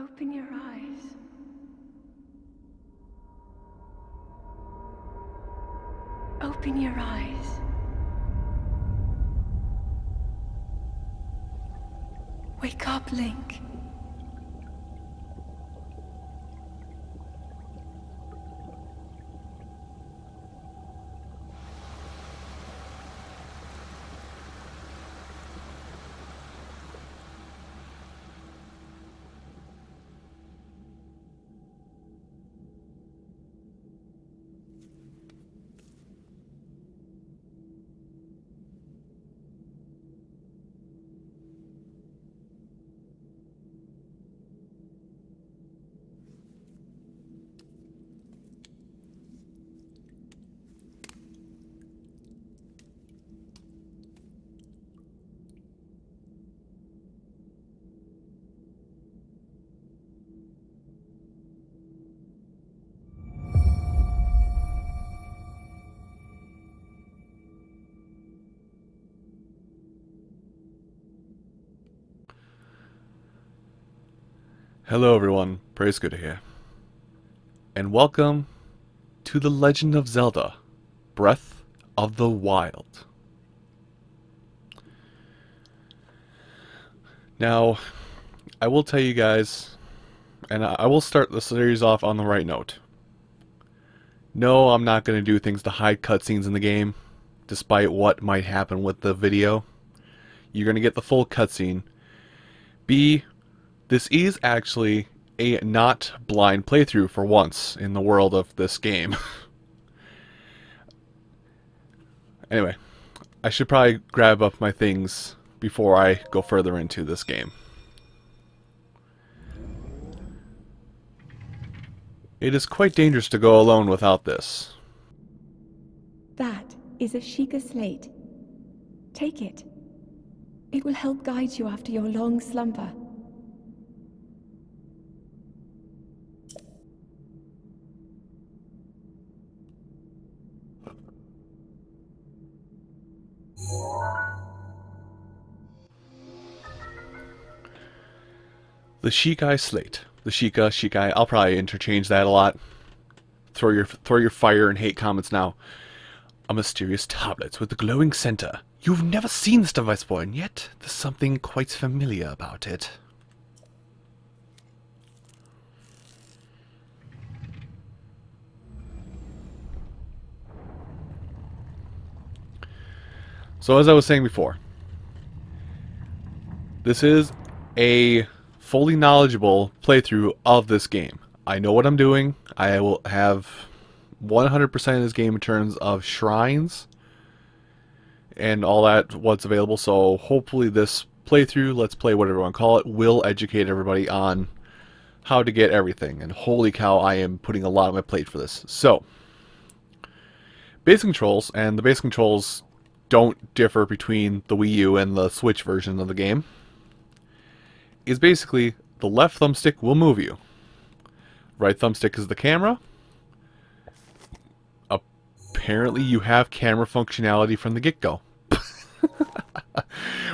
Open your eyes. Open your eyes. Wake up, Link. Hello everyone, Praise Good here, and welcome to The Legend of Zelda, Breath of the Wild. Now, I will tell you guys, and I will start the series off on the right note. No, I'm not going to do things to hide cutscenes in the game, despite what might happen with the video. You're going to get the full cutscene. B, this is actually a not blind playthrough for once in the world of this game. Anyway, I should probably grab up my things before I go further into this game. It is quite dangerous to go alone without this. That is a Sheikah slate. Take it. It will help guide you after your long slumber. The Sheikah slate. The Sheikah. I'll probably interchange that a lot. Throw your fire and hate comments now. A mysterious tablet with a glowing center. You've never seen this device before, and yet there's something quite familiar about it. So as I was saying before, this is a fully knowledgeable playthrough of this game. I know what I'm doing. I will have 100% of this game in terms of shrines and all that, what's available. So hopefully this playthrough, let's play, whatever you want to call it, will educate everybody on how to get everything. And holy cow, I am putting a lot on my plate for this. So, basic controls, and the basic controls don't differ between the Wii U and the Switch version of the game, is basically the left thumbstick will move you. Right thumbstick is the camera. Apparently you have camera functionality from the get-go.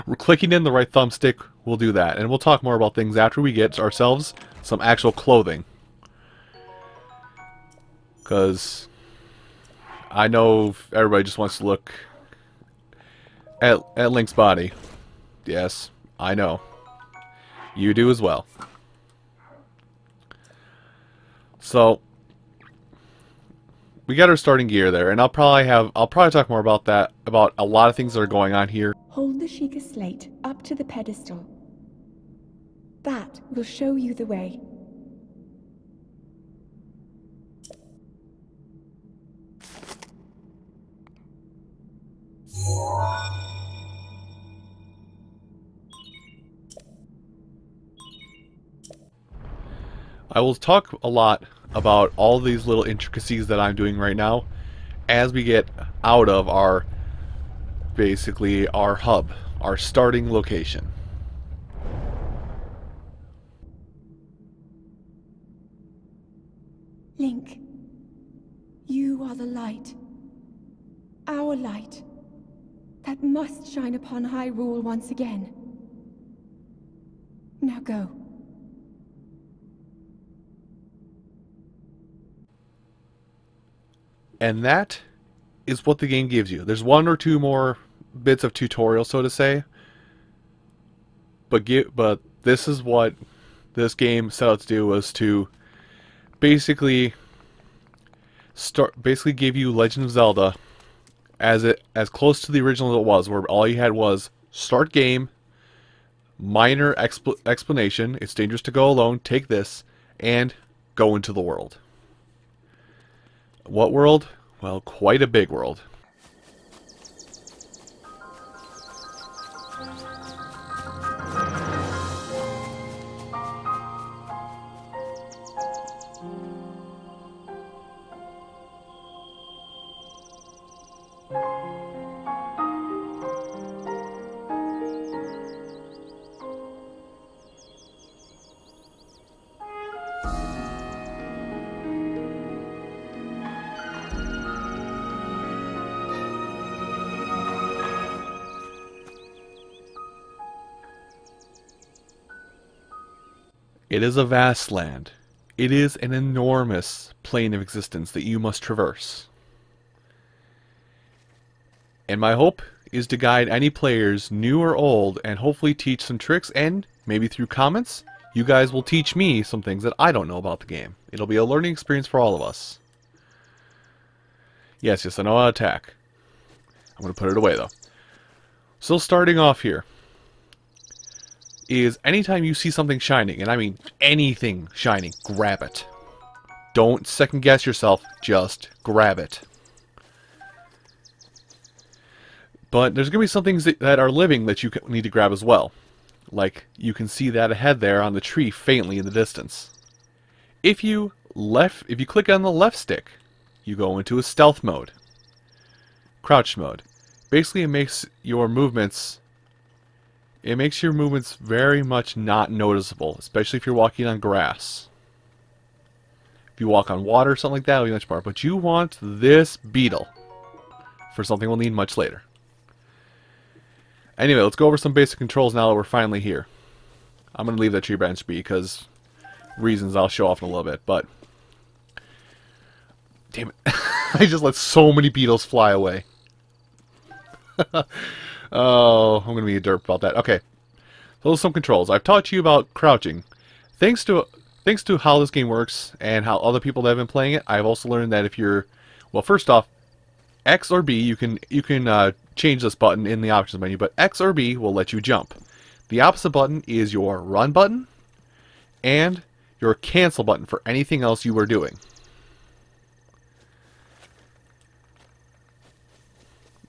We're clicking in the right thumbstick will do that, and we'll talk more about things after we get ourselves some actual clothing. Because I know everybody just wants to look at Link's body. Yes, I know. You do as well. So we got our starting gear there, and I'll probably talk more about that, about a lot of things that are going on here. Hold the Sheikah slate up to the pedestal. That will show you the way. I will talk a lot about all these little intricacies that I'm doing right now as we get out of our, basically, our hub, our starting location. Link, you are the light. Our light. That must shine upon Hyrule once again. Now go. And that is what the game gives you. There's one or two more bits of tutorial, so to say. But this is what this game set out to do, was to basically give you Legend of Zelda as close to the original as it was, where all you had was start game, minor explanation, it's dangerous to go alone, take this, and go into the world. What world? Well, quite a big world. It is a vast land. It is an enormous plane of existence that you must traverse. And my hope is to guide any players, new or old, and hopefully teach some tricks, and maybe through comments, you guys will teach me some things that I don't know about the game. It'll be a learning experience for all of us. Yes, I know how to attack. I'm going to put it away, though. So starting off here is anytime you see something shining, and I mean anything shining, grab it. Don't second guess yourself, just grab it. But there's going to be some things that are living that you need to grab as well. Like, you can see that ahead there on the tree faintly in the distance. If you click on the left stick, you go into a stealth mode. Crouch mode. Basically, it makes your movements very much not noticeable, especially if you're walking on grass. If you walk on water or something like that, it'll be much better. But you want this beetle for something we'll need much later. Anyway, let's go over some basic controls now that we're finally here. I'm going to leave that tree branch be because reasons I'll show off in a little bit, but damn it. I just let so many beetles fly away. Oh, I'm going to be a derp about that. Okay. Those are some controls. I've taught you about crouching. Thanks to how this game works and how other people that have been playing it, I've also learned that if you're, well, first off, X or B, you can change this button in the options menu, but X or B will let you jump. The opposite button is your run button and your cancel button for anything else you are doing.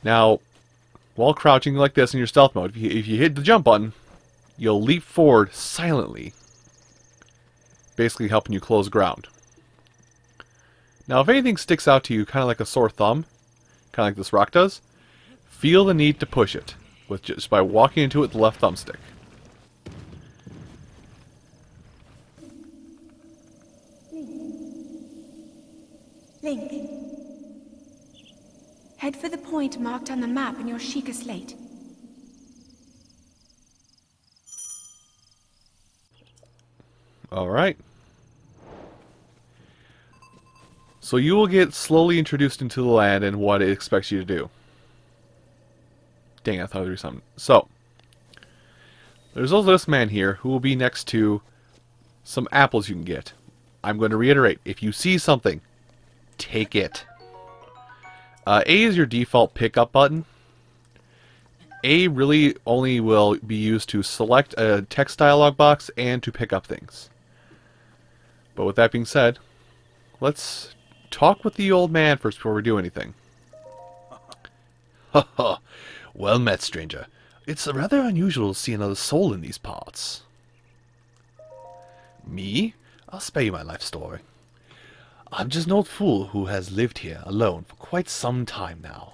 Now, while crouching like this in your stealth mode, if you hit the jump button, you'll leap forward silently, basically helping you close ground. Now, if anything sticks out to you kind of like a sore thumb, kind of like this rock does, feel the need to push it just by walking into it with the left thumbstick. Link. Head for the point marked on the map in your Sheikah slate. Alright. So you will get slowly introduced into the land and what it expects you to do. Dang, I thought there was something. So, there's also this man here who will be next to some apples you can get. I'm going to reiterate, if you see something, take it. A is your default pickup button. A really only will be used to select a text dialog box and to pick up things. But with that being said, let's talk with the old man first before we do anything. Ha ha. Well met, stranger. It's rather unusual to see another soul in these parts. Me? I'll spare you my life story. I'm just an old fool who has lived here alone for quite some time now.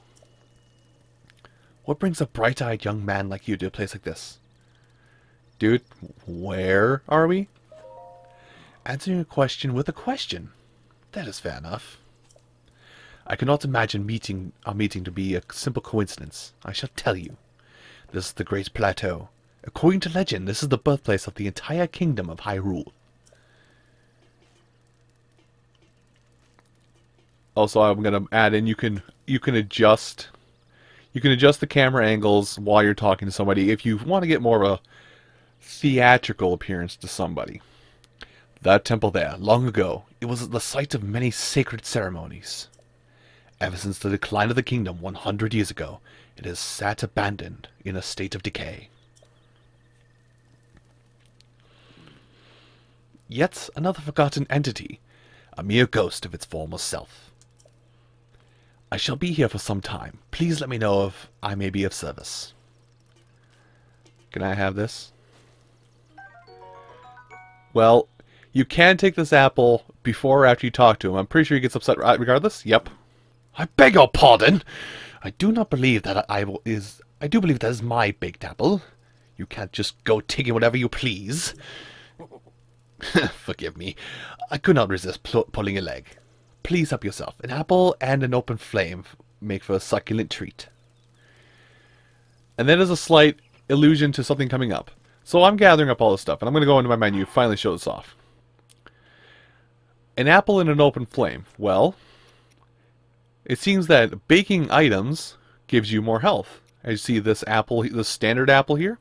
What brings a bright-eyed young man like you to a place like this? Dude, where are we? Answering a question with a question. That is fair enough. I cannot imagine our meeting to be a simple coincidence. I shall tell you. This is the Great Plateau. According to legend, this is the birthplace of the entire kingdom of Hyrule. Also, I'm gonna add in, you can adjust the camera angles while you're talking to somebody if you want to get more of a theatrical appearance to somebody. That temple there, long ago, it was the site of many sacred ceremonies. Ever since the decline of the kingdom 100 years ago, it has sat abandoned in a state of decay. Yet another forgotten entity, a mere ghost of its former self. I shall be here for some time. Please let me know if I may be of service. Can I have this? Well, you can take this apple before or after you talk to him. I'm pretty sure he gets upset regardless. Yep. I beg your pardon. I do not believe that I do believe that is my baked apple. You can't just go taking whatever you please. Forgive me. I could not resist pulling a leg. Please help yourself. An apple and an open flame make for a succulent treat. And then there's a slight allusion to something coming up. So I'm gathering up all this stuff, and I'm going to go into my menu and finally show this off. An apple and an open flame. Well, it seems that baking items gives you more health. As you see, this apple, this standard apple here,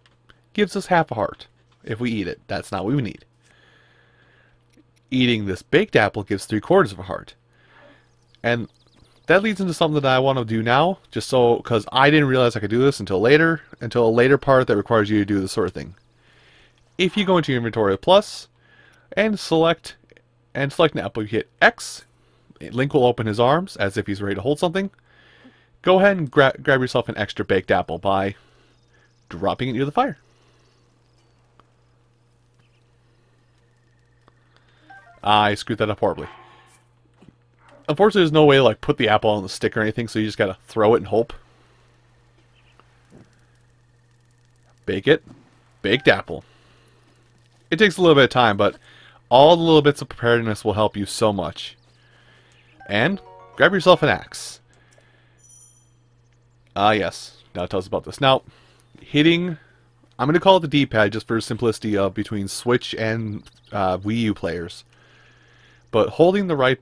gives us half a heart. If we eat it, that's not what we need. Eating this baked apple gives 3/4 of a heart. And that leads into something that I want to do now, just so, because I didn't realize I could do this until a later part that requires you to do this sort of thing. If you go into your inventory plus and select an apple, you hit X, Link will open his arms as if he's ready to hold something. Go ahead and grab yourself an extra baked apple by dropping it near the fire. I screwed that up horribly. Unfortunately, there's no way to like put the apple on the stick or anything, so you just gotta throw it and hope. Bake it. Baked apple. It takes a little bit of time, but all the little bits of preparedness will help you so much. And grab yourself an axe. Yes. Now tell us about this. Now, hitting... I'm going to call it the D-pad just for simplicity of between Switch and Wii U players. But holding the right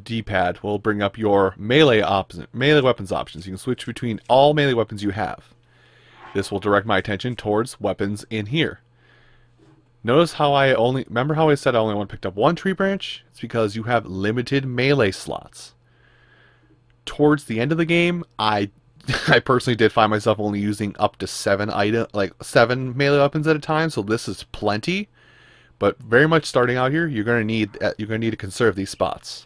D-pad will bring up your melee weapons options. You can switch between all melee weapons you have. This will direct my attention towards weapons in here. Notice how remember how I said I only picked up one tree branch? It's because you have limited melee slots. Towards the end of the game, I personally did find myself only using up to 7 melee weapons at a time, so this is plenty. But very much starting out here, you're gonna need to conserve these spots.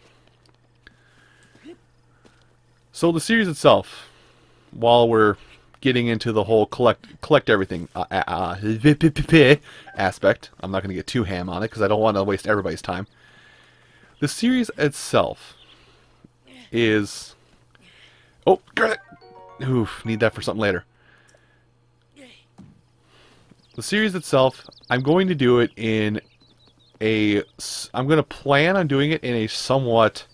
So the series itself, while we're getting into the whole collect everything aspect, I'm not gonna get too ham on it because I don't want to waste everybody's time. The series itself is oof, need that for something later. The series itself, I'm going to do it in I'm going to plan on doing it in a somewhat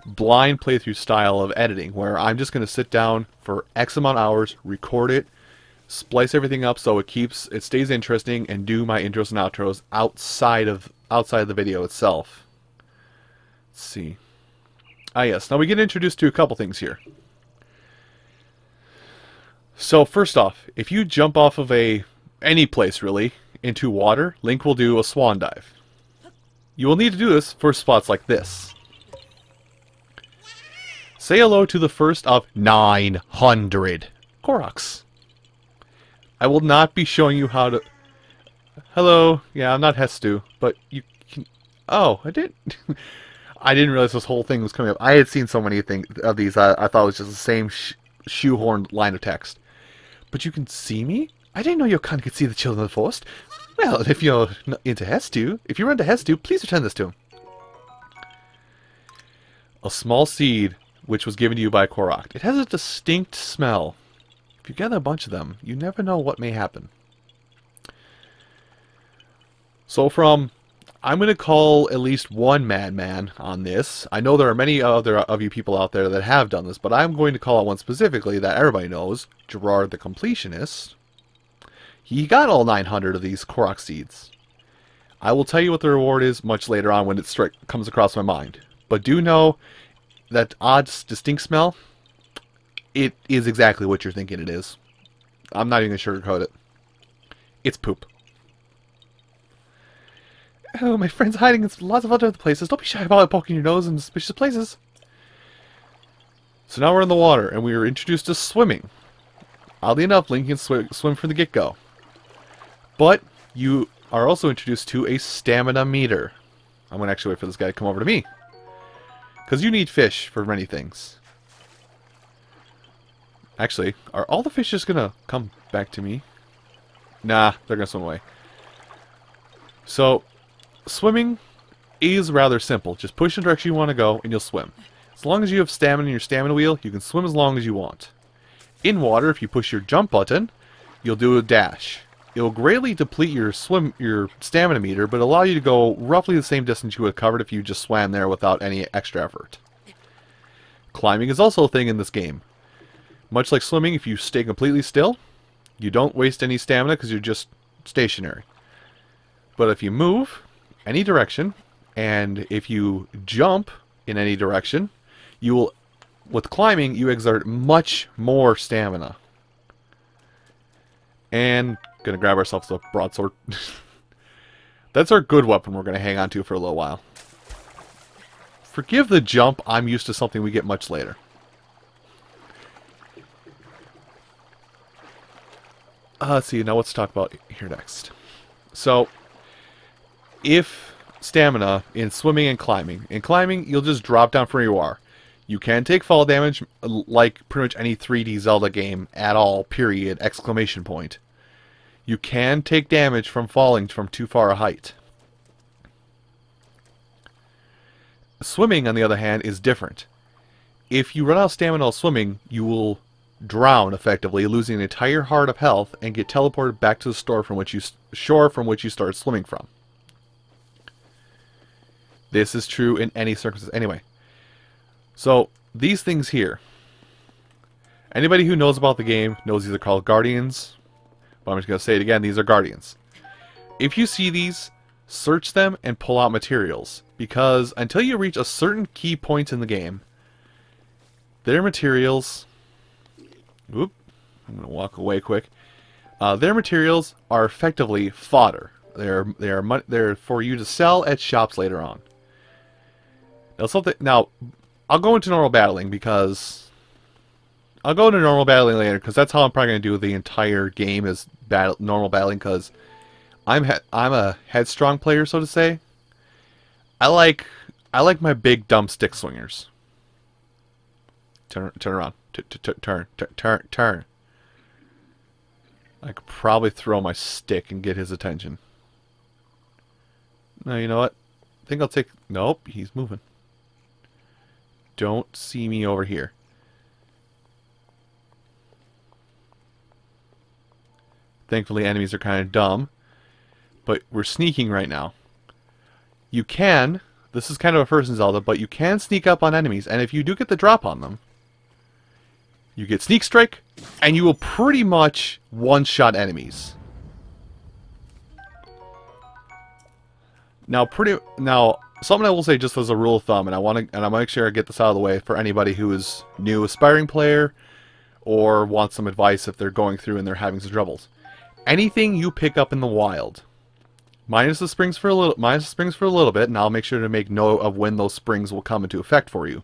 blind playthrough style of editing, where I'm just going to sit down for X amount of hours, record it, splice everything up so it stays interesting, and do my intros and outros outside of the video itself. Let's see. Yes, now we get introduced to a couple things here. So first off, if you jump off of any place really into water, Link will do a swan dive. You will need to do this for spots like this. Say hello to the first of 900 Koroks. I will not be showing you how to... Hello, yeah, I'm not Hestu, but you can... Oh, I didn't... I didn't realize this whole thing was coming up. I had seen so many of these, I thought it was just the same shoehorned line of text. But you can see me? I didn't know your kind could see the children of the forest. Well, if you're into Hestu, please return this to him. A small seed, which was given to you by Korok. It has a distinct smell. If you gather a bunch of them, you never know what may happen. So I'm going to call at least one madman on this. I know there are many other of you people out there that have done this, but I'm going to call out one specifically that everybody knows, Gerard the Completionist. He got all 900 of these Korok seeds. I will tell you what the reward is much later on when it comes across my mind. But do know that odd, distinct smell, it is exactly what you're thinking it is. I'm not even going to sugarcoat it. It's poop. Oh, my friend's hiding in lots of other places. Don't be shy about poking your nose in suspicious places. So now we're in the water, and we were introduced to swimming. Oddly enough, Link can swim from the get-go. But you are also introduced to a stamina meter. I'm going to actually wait for this guy to come over to me. Because you need fish for many things. Actually, are all the fish just going to come back to me? Nah, they're going to swim away. So, swimming is rather simple. Just push in the direction you want to go, and you'll swim. As long as you have stamina in your stamina wheel, you can swim as long as you want. In water, if you push your jump button, you'll do a dash. It will greatly deplete your stamina meter, but allow you to go roughly the same distance you would have covered if you just swam there without any extra effort. Climbing is also a thing in this game. Much like swimming, if you stay completely still, you don't waste any stamina because you're just stationary. But if you move any direction, and if you jump in any direction, you will, with climbing, you exert much more stamina. And gonna grab ourselves a broadsword. That's our good weapon we're gonna hang on to for a little while. Forgive the jump, I'm used to something we get much later. Let's see, now let's talk about here next. So, if stamina in swimming and climbing. In climbing, you'll just drop down from where you are. You can take fall damage like pretty much any 3D Zelda game at all, period, exclamation point. You can take damage from falling from too far a height. Swimming, on the other hand, is different. If you run out of stamina while swimming, you will drown, effectively, losing an entire heart of health and get teleported back to the shore from which you started swimming from. This is true in any circumstance. Anyway, so these things here, anybody who knows about the game knows these are called guardians, but I'm just going to say it again, these are guardians. If you see these, search them and pull out materials, because until you reach a certain key point in the game, their materials... Oop, I'm going to walk away quick. Their materials are effectively fodder. They're for you to sell at shops later on. Now, I'll go into normal battling because... I'll go into normal battling later because that's how I'm probably going to do the entire game is normal battling, because I'm a headstrong player, so to say. I like my big dumb stick swingers. Turn around. Turn. I could probably throw my stick and get his attention. No, you know what? I think I'll take... Nope, he's moving. Don't see me over here. Thankfully, enemies are kind of dumb. But we're sneaking right now. You can... This is kind of a first in Zelda, but you can sneak up on enemies. And if you do get the drop on them, you get Sneak Strike, and you will pretty much one-shot enemies. Now, something I will say just as a rule of thumb, and I want to make sure I get this out of the way for anybody who is new aspiring player or wants some advice if they're going through and they're having some troubles. Anything you pick up in the wild, minus the springs for a little bit, and I'll make sure to make note of when those springs will come into effect for you.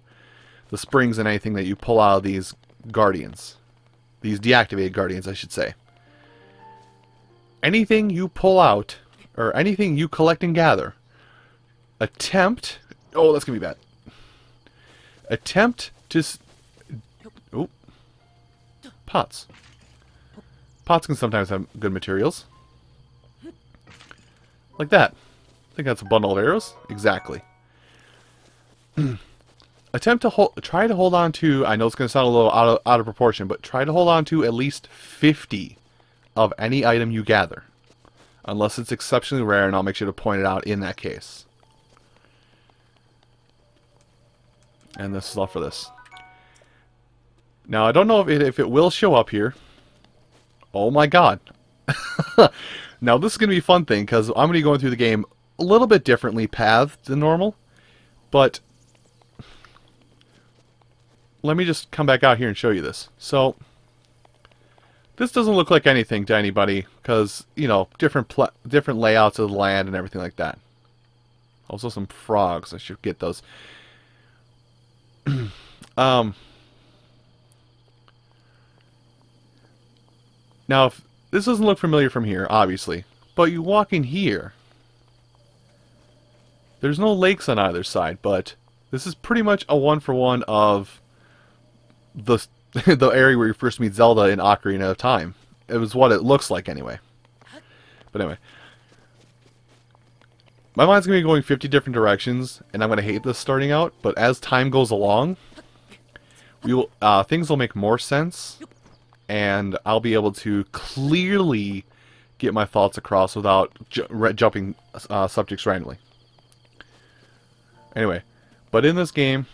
The springs and anything that you pull out of these guardians, these deactivated guardians, I should say. Anything you pull out, or anything you collect and gather, attempt... Oh, that's going to be bad. Attempt to... Oh. Pots. Pots can sometimes have good materials. Like that. I think that's a bundle of arrows. Exactly. Attempt to try to hold on to... I know it's going to sound a little out of proportion, but try to hold on to at least 50 of any item you gather. Unless it's exceptionally rare, and I'll make sure to point it out in that case. And this is all for this. Now, I don't know if it will show up here. Oh my god. Now, this is going to be a fun thing, because I'm going to be going through the game a little bit differently pathed than normal. But let me just come back out here and show you this. So, this doesn't look like anything to anybody, because, you know, different layouts of the land and everything like that. Also some frogs, I should get those. Now, if this doesn't look familiar from here, obviously, but you walk in here, there's no lakes on either side, but this is pretty much a one-for-one of the the area where you first meet Zelda in Ocarina of Time. It was what it looks like anyway. But anyway, my mind's going to be going 50 different directions, and I'm going to hate this starting out, but as time goes along, things will make more sense, and I'll be able to clearly get my thoughts across without jumping subjects randomly. Anyway, but in this game,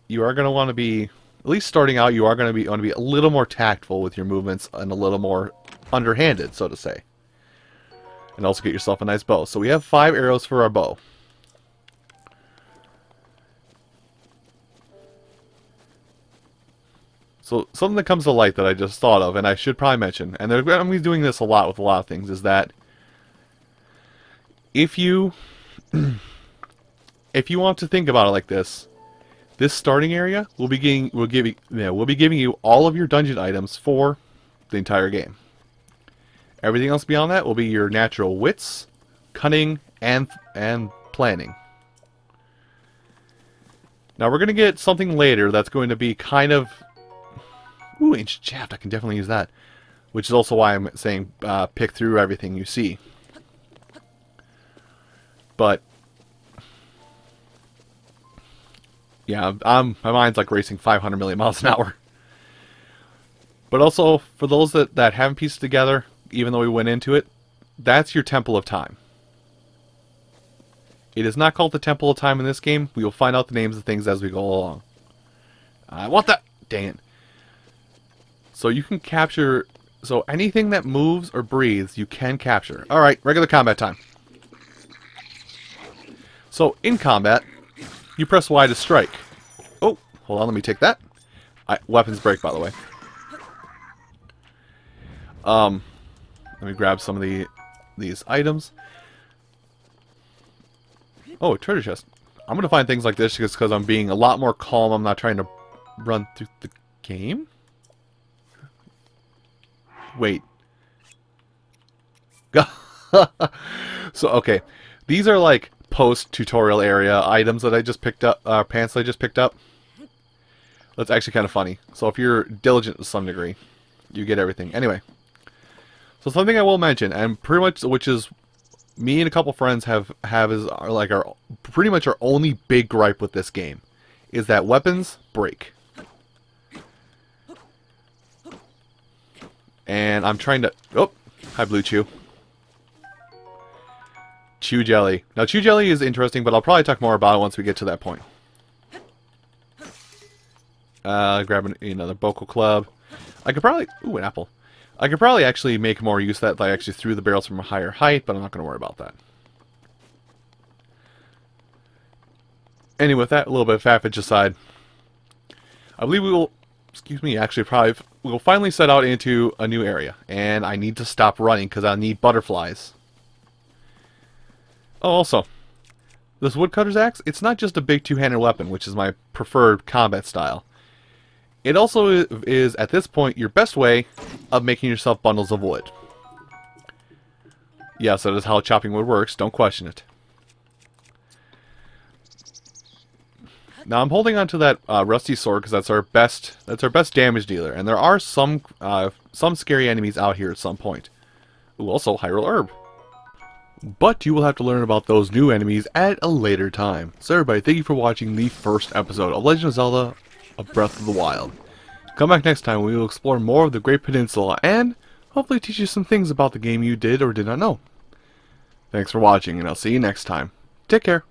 you are going to want to be, at least starting out, you are going to want to be a little more tactful with your movements and a little more underhanded, so to say. And also get yourself a nice bow. So we have 5 arrows for our bow. So something that comes to light that I just thought of, and I should probably mention, and I'm going to be doing this a lot with a lot of things, is that if you if you want to think about it like this, this starting area will be giving you all of your dungeon items for the entire game. Everything else beyond that will be your natural wits, cunning, and planning. Now we're going to get something later that's going to be kind of... Ooh, Ancient Shaft, I can definitely use that. Which is also why I'm saying pick through everything you see. But... yeah, my mind's like racing 500 million miles an hour. But also, for those that haven't pieced together, even though we went into it, that's your Temple of Time. It is not called the Temple of Time in this game. We will find out the names of things as we go along. I want that! Dang it. So you can capture... so anything that moves or breathes, you can capture. Alright, regular combat time. So, in combat, you press Y to strike. Oh, hold on, let me take that. Weapons break, by the way. Let me grab some of these items. Oh, treasure chest. I'm gonna find things like this just because I'm being a lot more calm. I'm not trying to run through the game. Wait. So, okay. These are like post-tutorial area items that I just picked up, pants that I just picked up. That's actually kind of funny. So if you're diligent to some degree, you get everything. Anyway. So something I will mention, and pretty much, which is me and a couple friends have is like our pretty much our only big gripe with this game, is that weapons break. And I'm trying to... oh, hi Blue Chew. Chew Jelly. Now Chew Jelly is interesting, but I'll probably talk more about it once we get to that point. Grab another Boko Club. I could probably... ooh, an apple. I could probably actually make more use of that. I actually threw the barrels from a higher height, but I'm not going to worry about that. Anyway, with that, a little bit of faffage aside, I believe we will... excuse me, actually probably... we'll finally set out into a new area. And I need to stop running because I need butterflies. Oh, also, this woodcutter's axe, it's not just a big two-handed weapon, which is my preferred combat style. It also is, at this point, your best way of making yourself bundles of wood. Yes, that is how chopping wood works. Don't question it. Now I'm holding on to that rusty sword because that's our best damage dealer, and there are some scary enemies out here at some point. Ooh, also Hyrule Herb. But you will have to learn about those new enemies at a later time. So everybody, thank you for watching the first episode of Legend of Zelda: Breath of the Wild. Come back next time when we will explore more of the Great Peninsula and hopefully teach you some things about the game you did or did not know. Thanks for watching, and I'll see you next time. Take care.